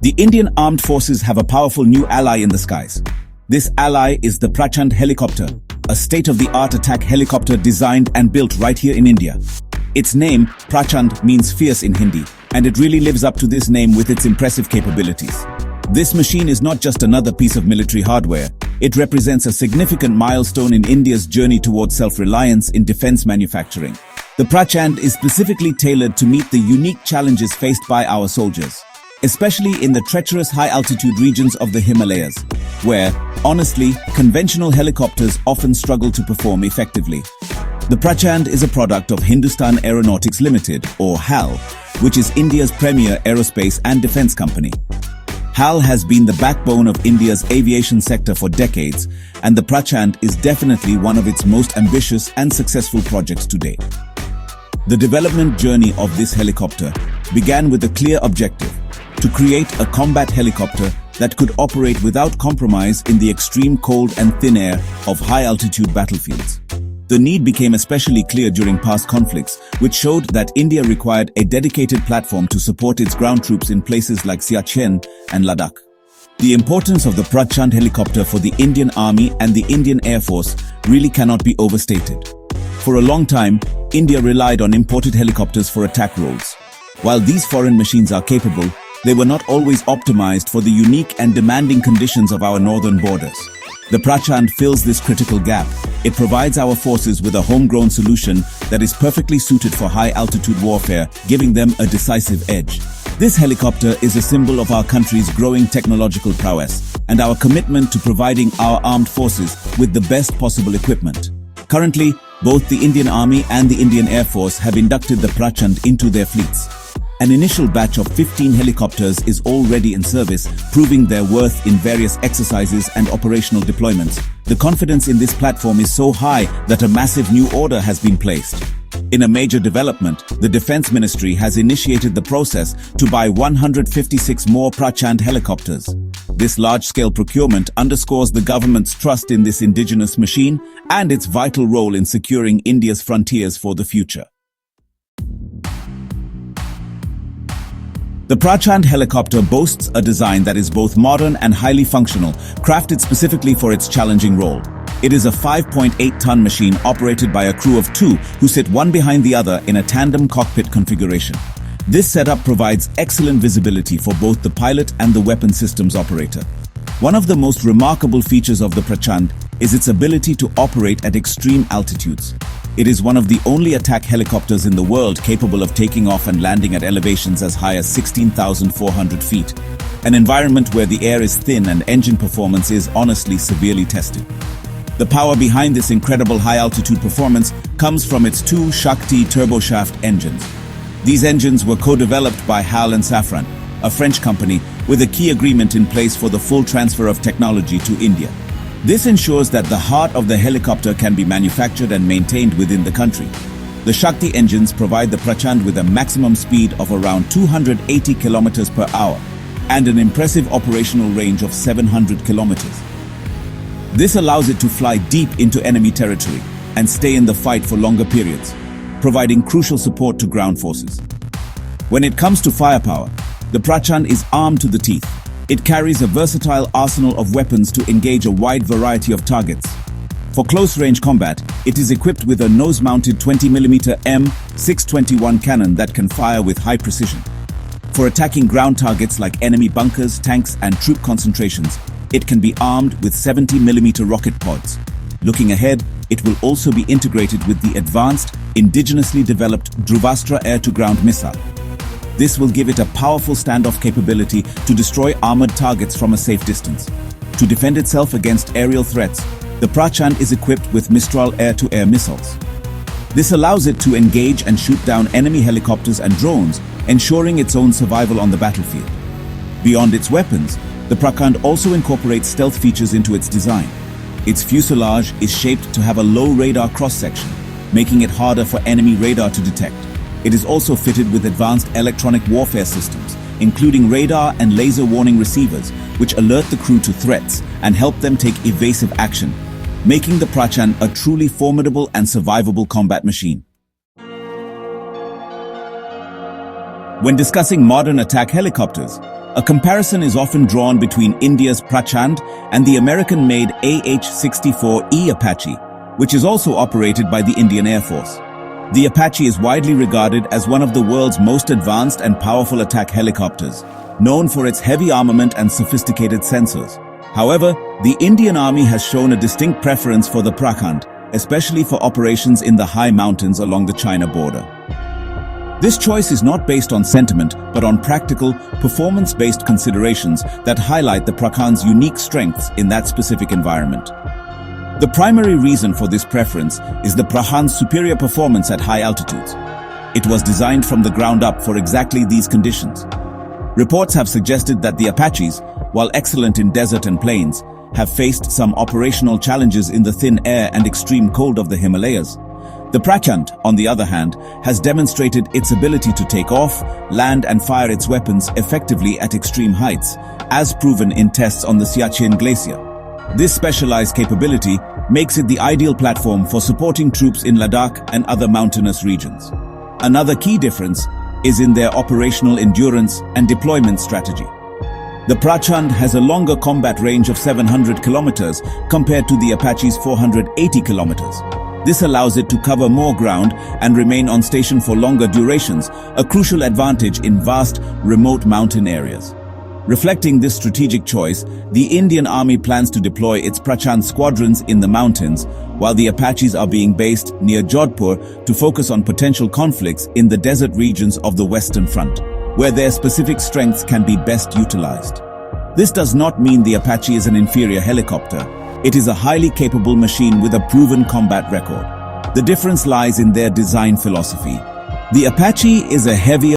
The Indian Armed Forces have a powerful new ally in the skies. This ally is the Prachand helicopter, a state-of-the-art attack helicopter designed and built right here in India. Its name, Prachand, means fierce in Hindi, and it really lives up to this name with its impressive capabilities. This machine is not just another piece of military hardware. It represents a significant milestone in India's journey towards self-reliance in defense manufacturing. The Prachand is specifically tailored to meet the unique challenges faced by our soldiers, especially in the treacherous high-altitude regions of the Himalayas, where, honestly, conventional helicopters often struggle to perform effectively. The Prachand is a product of Hindustan Aeronautics Limited, or HAL, which is India's premier aerospace and defense company. HAL has been the backbone of India's aviation sector for decades, and the Prachand is definitely one of its most ambitious and successful projects to date. The development journey of this helicopter began with a clear objective: to create a combat helicopter that could operate without compromise in the extreme cold and thin air of high-altitude battlefields. The need became especially clear during past conflicts, which showed that India required a dedicated platform to support its ground troops in places like Siachen and Ladakh. The importance of the Prachand helicopter for the Indian Army and the Indian Air Force really cannot be overstated. For a long time, India relied on imported helicopters for attack roles. While these foreign machines are capable, they were not always optimized for the unique and demanding conditions of our northern borders. The Prachand fills this critical gap. It provides our forces with a homegrown solution that is perfectly suited for high-altitude warfare, giving them a decisive edge. This helicopter is a symbol of our country's growing technological prowess and our commitment to providing our armed forces with the best possible equipment. Currently, both the Indian Army and the Indian Air Force have inducted the Prachand into their fleets. An initial batch of 15 helicopters is already in service, proving their worth in various exercises and operational deployments. The confidence in this platform is so high that a massive new order has been placed. In a major development, the Defense Ministry has initiated the process to buy 156 more Prachand helicopters. This large-scale procurement underscores the government's trust in this indigenous machine and its vital role in securing India's frontiers for the future. The Prachand helicopter boasts a design that is both modern and highly functional, crafted specifically for its challenging role. It is a 5.8-ton machine operated by a crew of 2 who sit one behind the other in a tandem cockpit configuration. This setup provides excellent visibility for both the pilot and the weapon systems operator. One of the most remarkable features of the Prachand is its ability to operate at extreme altitudes. It is one of the only attack helicopters in the world capable of taking off and landing at elevations as high as 16,400 feet, an environment where the air is thin and engine performance is honestly severely tested. The power behind this incredible high-altitude performance comes from its 2 Shakti turboshaft engines. These engines were co-developed by HAL and Safran, a French company, with a key agreement in place for the full transfer of technology to India. This ensures that the heart of the helicopter can be manufactured and maintained within the country. The Shakti engines provide the Prachand with a maximum speed of around 280 km per hour and an impressive operational range of 700 kilometers. This allows it to fly deep into enemy territory and stay in the fight for longer periods, providing crucial support to ground forces. When it comes to firepower, the Prachand is armed to the teeth. It carries a versatile arsenal of weapons to engage a wide variety of targets. For close-range combat, it is equipped with a nose-mounted 20mm M621 cannon that can fire with high precision. For attacking ground targets like enemy bunkers, tanks, and troop concentrations, it can be armed with 70mm rocket pods. Looking ahead, it will also be integrated with the advanced, indigenously developed Dhruvastra air-to-ground missile. This will give it a powerful standoff capability to destroy armored targets from a safe distance. To defend itself against aerial threats, the Prachand is equipped with Mistral air-to-air missiles. This allows it to engage and shoot down enemy helicopters and drones, ensuring its own survival on the battlefield. Beyond its weapons, the Prachand also incorporates stealth features into its design. Its fuselage is shaped to have a low radar cross-section, making it harder for enemy radar to detect. It is also fitted with advanced electronic warfare systems, including radar and laser warning receivers, which alert the crew to threats and help them take evasive action, making the Prachand a truly formidable and survivable combat machine. When discussing modern attack helicopters, A comparison is often drawn between India's Prachand and the American-made AH-64E Apache, which is also operated by the Indian Air Force. The Apache is widely regarded as one of the world's most advanced and powerful attack helicopters, known for its heavy armament and sophisticated sensors. However, the Indian Army has shown a distinct preference for the Prachand, especially for operations in the high mountains along the China border. This choice is not based on sentiment, but on practical, performance-based considerations that highlight the Prachand's unique strengths in that specific environment. The primary reason for this preference is the Prachand's superior performance at high altitudes. It was designed from the ground up for exactly these conditions. Reports have suggested that the Apaches, while excellent in desert and plains, have faced some operational challenges in the thin air and extreme cold of the Himalayas. The Prachand, on the other hand, has demonstrated its ability to take off, land and fire its weapons effectively at extreme heights, as proven in tests on the Siachen Glacier. This specialized capability makes it the ideal platform for supporting troops in Ladakh and other mountainous regions. Another key difference is in their operational endurance and deployment strategy. The Prachand has a longer combat range of 700 kilometers compared to the Apache's 480 kilometers. This allows it to cover more ground and remain on station for longer durations, a crucial advantage in vast, remote mountain areas. Reflecting this strategic choice, the Indian Army plans to deploy its Prachand squadrons in the mountains, while the Apaches are being based near Jodhpur to focus on potential conflicts in the desert regions of the Western Front, where their specific strengths can be best utilized. This does not mean the Apache is an inferior helicopter. It is a highly capable machine with a proven combat record. The difference lies in their design philosophy. The Apache is a heavier